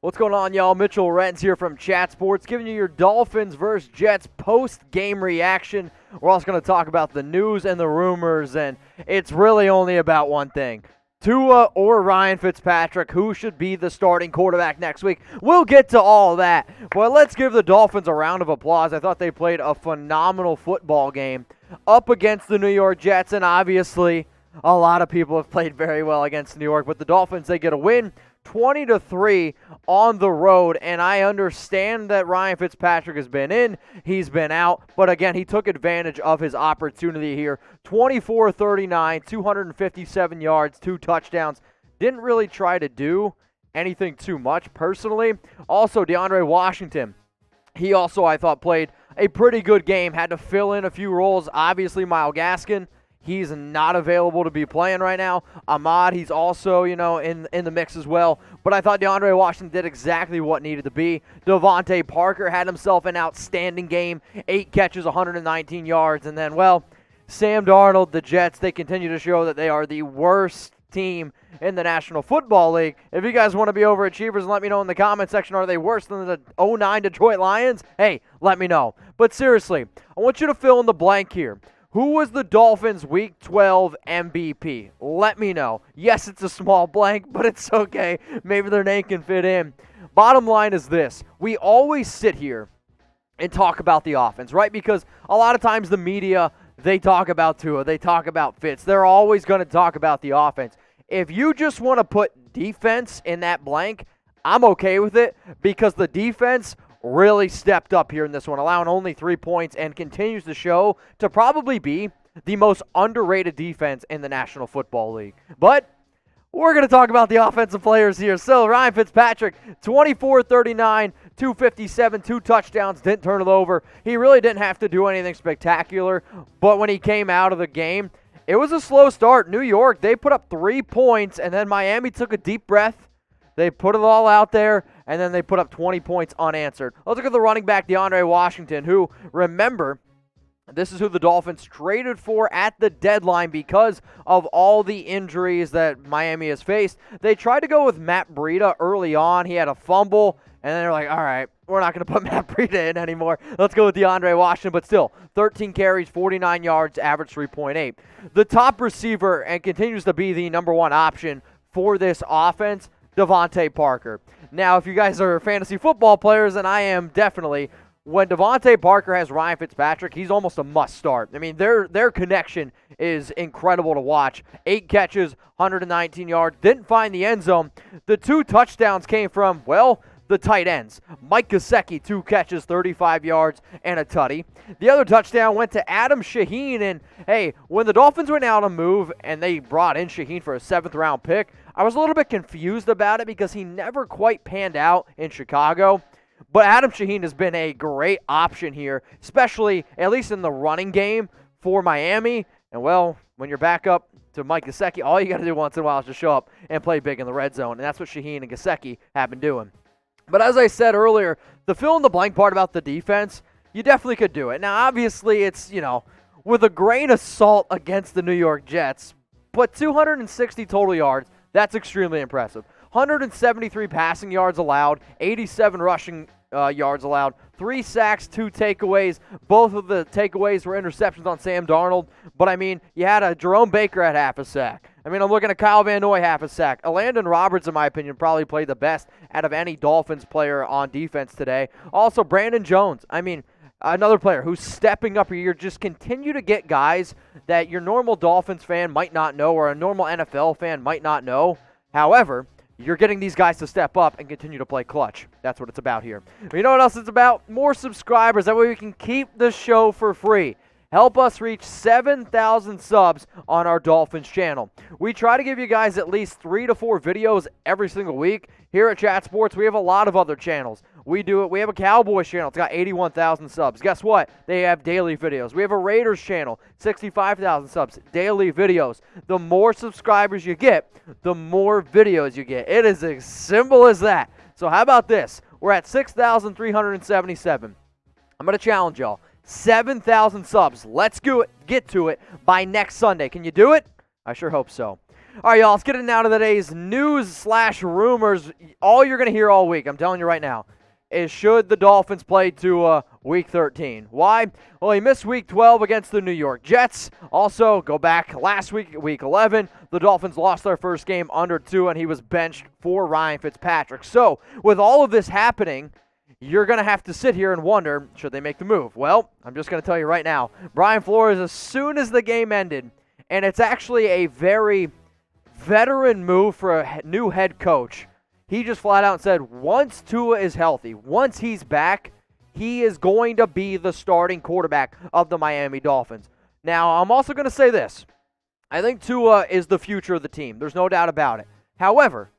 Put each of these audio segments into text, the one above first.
What's going on, y'all? Mitchell Renz here from Chat Sports, giving you your Dolphins versus Jets post-game reaction. We're also going to talk about the news and the rumors, and it's really only about one thing. Tua or Ryan Fitzpatrick, who should be the starting quarterback next week? We'll get to all that, but let's give the Dolphins a round of applause. I thought they played a phenomenal football game up against the New York Jets, and obviously a lot of people have played very well against New York, but the Dolphins, they get a win 20-3 on the road, and I understand that Ryan Fitzpatrick has been in, he's been out, but again, he took advantage of his opportunity here. 24-39, 257 yards, 2 touchdowns. Didn't really try to do anything too much personally. Also, DeAndre Washington, he also, I thought, played a pretty good game, had to fill in a few roles. Obviously, Myles Gaskin, he's not available to be playing right now. Ahmad, he's also, in the mix as well. But I thought DeAndre Washington did exactly what needed to be. DeVante Parker had himself an outstanding game. 8 catches, 119 yards. And then, Sam Darnold, the Jets, they continue to show that they are the worst team in the National Football League. If you guys want to be overachievers, let me know in the comment section. Are they worse than the 2009 Detroit Lions? Hey, let me know. But seriously, I want you to fill in the blank here. Who was the Dolphins' Week 12 MVP? Let me know. Yes, it's a small blank, but it's okay. Maybe their name can fit in. Bottom line is this. We always sit here and talk about the offense, right? Because a lot of times the media, they talk about Tua, they talk about Fitz. They're always going to talk about the offense. If you just want to put defense in that blank, I'm okay with it because the defense really stepped up here in this one, allowing only 3 points and continues to show to probably be the most underrated defense in the National Football League. But we're going to talk about the offensive players here. So Ryan Fitzpatrick, 24-39, 257, 2 touchdowns, didn't turn it over. He really didn't have to do anything spectacular, but when he came out of the game, it was a slow start. New York, they put up 3 points, and then Miami took a deep breath. They put it all out there, and then they put up 20 points unanswered. Let's look at the running back, DeAndre Washington, who, remember, this is who the Dolphins traded for at the deadline because of all the injuries that Miami has faced. They tried to go with Matt Breida early on. He had a fumble, and then they're like, all right, we're not going to put Matt Breida in anymore. Let's go with DeAndre Washington, but still, 13 carries, 49 yards, average 3.8. The top receiver, and continues to be the number one option for this offense, DeVante Parker. Now, if you guys are fantasy football players, and I am definitely, when DeVante Parker has Ryan Fitzpatrick, he's almost a must start. I mean, their connection is incredible to watch. 8 catches, 119 yards, didn't find the end zone. The 2 touchdowns came from, the tight ends. Mike Gesicki, 2 catches, 35 yards, and a tutty. The other touchdown went to Adam Shaheen, and hey, when the Dolphins went out on move and they brought in Shaheen for a 7th-round pick, I was a little bit confused about it because he never quite panned out in Chicago. But Adam Shaheen has been a great option here, especially, at least in the running game for Miami. And when you're back up to Mike Gesicki, all you got to do once in a while is just show up and play big in the red zone, and that's what Shaheen and Gesicki have been doing. But as I said earlier, the fill-in-the-blank part about the defense, you definitely could do it. Now, obviously, it's, with a grain of salt against the New York Jets, but 260 total yards, that's extremely impressive. 173 passing yards allowed, 87 rushing yards allowed, 3 sacks, 2 takeaways. Both of the takeaways were interceptions on Sam Darnold. But, I mean, you had a Jerome Baker at half a sack. I mean, I'm looking at Kyle Van Noy half a sack. Landon Roberts, in my opinion, probably played the best out of any Dolphins player on defense today. Also, Brandon Jones. I mean, another player who's stepping up here. Just continue to get guys that your normal Dolphins fan might not know or a normal NFL fan might not know. However, you're getting these guys to step up and continue to play clutch. That's what it's about here. But you know what else it's about? More subscribers. That way we can keep the show for free. Help us reach 7,000 subs on our Dolphins channel. We try to give you guys at least 3 to 4 videos every single week. Here at Chat Sports, we have a lot of other channels. We have a Cowboys channel. It's got 81,000 subs. Guess what? They have daily videos. We have a Raiders channel, 65,000 subs, daily videos. The more subscribers you get, the more videos you get. It is as simple as that. So how about this? We're at 6,377. I'm going to challenge y'all. 7,000 subs. Let's get to it by next Sunday. Can you do it? I sure hope so. All right, y'all, let's get it now to today's news/rumors. All you're going to hear all week, I'm telling you right now, is should the Dolphins play to Week 13. Why? Well, he missed Week 12 against the New York Jets. Also, go back last week, Week 11, the Dolphins lost their first game under Tua, and he was benched for Ryan Fitzpatrick. So, with all of this happening, you're going to have to sit here and wonder, should they make the move? Well, I'm just going to tell you right now, Brian Flores, as soon as the game ended, and it's actually a very veteran move for a new head coach, he just flat out said, once Tua is healthy, once he's back, he is going to be the starting quarterback of the Miami Dolphins. Now, I'm also going to say this. I think Tua is the future of the team. There's no doubt about it. However,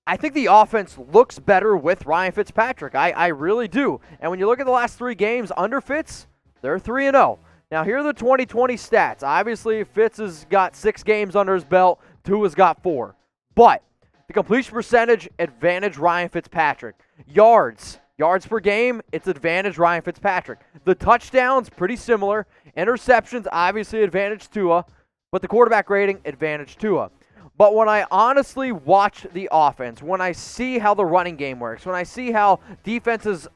I think the offense looks better with Ryan Fitzpatrick. I really do. And when you look at the last 3 games under Fitz, they're 3-0. Now, here are the 2020 stats. Obviously, Fitz has got 6 games under his belt. Tua's got 4. But the completion percentage, advantage Ryan Fitzpatrick. Yards per game, it's advantage Ryan Fitzpatrick. The touchdowns, pretty similar. Interceptions, obviously advantage Tua. But the quarterback rating, advantage Tua. But when I honestly watch the offense, when I see how the running game works, when I see how defenses,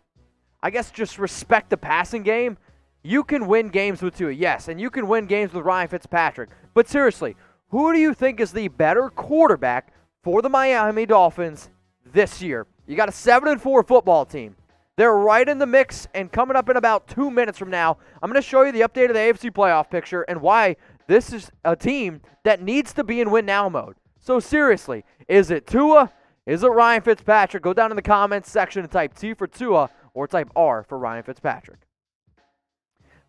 I guess, just respect the passing game, you can win games with Tua, yes, and you can win games with Ryan Fitzpatrick. But seriously, who do you think is the better quarterback for the Miami Dolphins this year? You got a 7-4 football team. They're right in the mix, and coming up in about 2 minutes from now, I'm going to show you the update of the AFC playoff picture and why this is a team that needs to be in win-now mode. So seriously, is it Tua? Is it Ryan Fitzpatrick? Go down in the comments section and type T for Tua or type R for Ryan Fitzpatrick.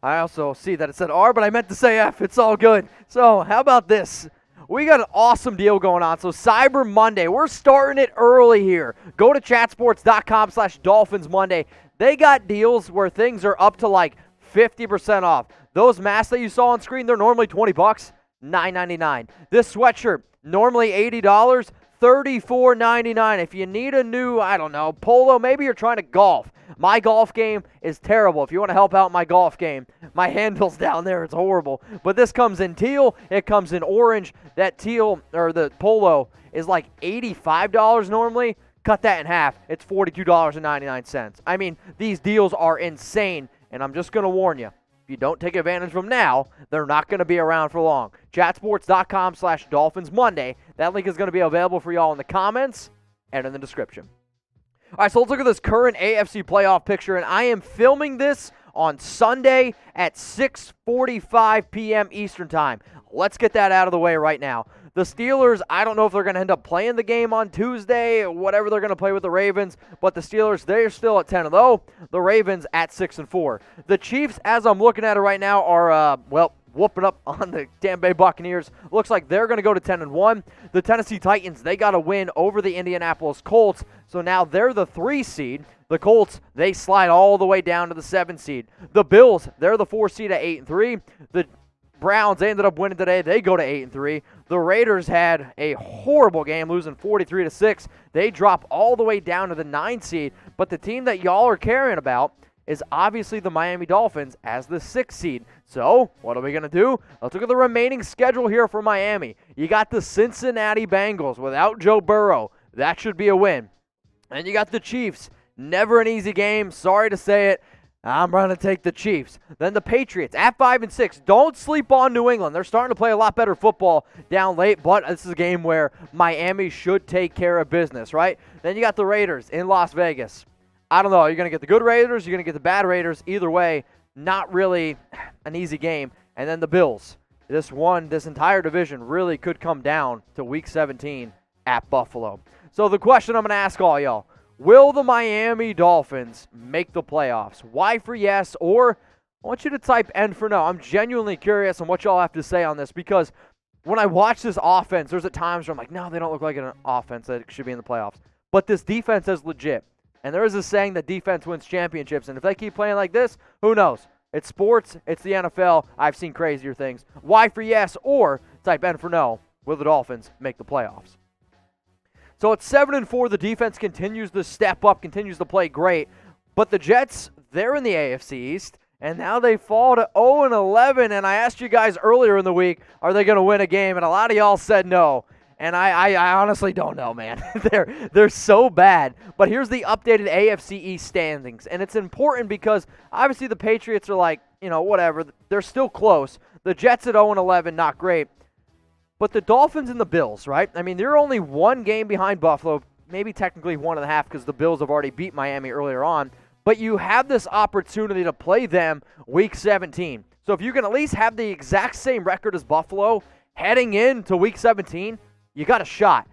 I also see that it said R, but I meant to say F. It's all good. So how about this? We got an awesome deal going on. So Cyber Monday, we're starting it early here. Go to chatsports.com/Dolphins Monday. They got deals where things are up to like 50% off. Those masks that you saw on screen, they're normally $20, $9.99. This sweatshirt, normally $80, $34.99. If you need a new, I don't know, polo, maybe you're trying to golf. My golf game is terrible. If you want to help out my golf game, my handle's down there. It's horrible. But this comes in teal. It comes in orange. That teal, or the polo, is like $85 normally. Cut that in half. It's $42.99. I mean, these deals are insane, and I'm just going to warn you. If you don't take advantage of them now, they're not going to be around for long. Chatsports.com/Dolphins Monday. That link is going to be available for y'all in the comments and in the description. All right, so let's look at this current AFC playoff picture, and I am filming this on Sunday at 6:45 p.m. Eastern Time. Let's get that out of the way right now. The Steelers, I don't know if they're going to end up playing the game on Tuesday, whatever they're going to play with the Ravens, but the Steelers, they're still at 10-0. The Ravens at 6-4. The Chiefs, as I'm looking at it right now, are, whooping up on the Tampa Bay Buccaneers. Looks like they're going to go to 10-1. The Tennessee Titans, they got a win over the Indianapolis Colts, so now they're the 3 seed. The Colts, they slide all the way down to the 7 seed. The Bills, they're the 4 seed at 8-3. The Browns, they ended up winning today. They go to 8-3. The Raiders had a horrible game, losing 43-6. They drop all the way down to the 9 seed. But the team that y'all are caring about is obviously the Miami Dolphins as the 6 seed. So, what are we going to do? Let's look at the remaining schedule here for Miami. You got the Cincinnati Bengals without Joe Burrow. That should be a win. And you got the Chiefs. Never an easy game. Sorry to say it. I'm going to take the Chiefs. Then the Patriots at 5-6. Don't sleep on New England. They're starting to play a lot better football down late, but this is a game where Miami should take care of business, right? Then you got the Raiders in Las Vegas. I don't know. You're going to get the good Raiders. You're going to get the bad Raiders. Either way, not really an easy game. And then the Bills. This entire division really could come down to Week 17 at Buffalo. So the question I'm going to ask all y'all, will the Miami Dolphins make the playoffs? Y for yes, or I want you to type N for no. I'm genuinely curious on what y'all have to say on this because when I watch this offense, there's at times where I'm like, no, they don't look like an offense that should be in the playoffs. But this defense is legit. And there is a saying that defense wins championships. And if they keep playing like this, who knows? It's sports. It's the NFL. I've seen crazier things. Y for yes, or type N for no. Will the Dolphins make the playoffs? So at 7-4, the defense continues to step up, continues to play great. But the Jets, they're in the AFC East, and now they fall to 0-11. And I asked you guys earlier in the week, are they going to win a game? And a lot of y'all said no. And I honestly don't know, man. They're so bad. But here's the updated AFC East standings. And it's important because obviously the Patriots are like, whatever. They're still close. The Jets at 0-11, not great. But the Dolphins and the Bills, right? I mean, they're only one game behind Buffalo, maybe technically 1.5 because the Bills have already beat Miami earlier on. But you have this opportunity to play them Week 17. So if you can at least have the exact same record as Buffalo heading into Week 17, you got a shot.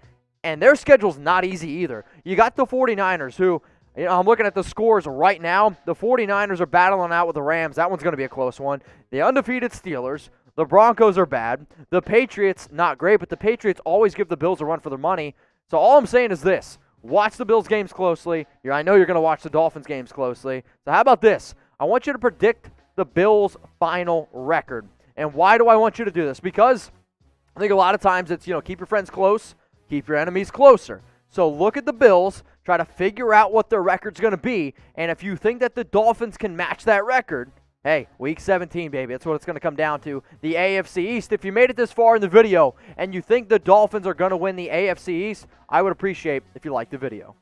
And their schedule's not easy either. You got the 49ers who, I'm looking at the scores right now. The 49ers are battling out with the Rams. That one's going to be a close one. The undefeated Steelers. The Broncos are bad. The Patriots, not great, but the Patriots always give the Bills a run for their money. So all I'm saying is this. Watch the Bills games closely. I know you're going to watch the Dolphins games closely. So how about this? I want you to predict the Bills' final record. And why do I want you to do this? Because I think a lot of times it's, keep your friends close, keep your enemies closer. So look at the Bills, try to figure out what their record's going to be, and if you think that the Dolphins can match that record, hey, Week 17, baby, that's what it's going to come down to. The AFC East. If you made it this far in the video and you think the Dolphins are going to win the AFC East, I would appreciate if you liked the video.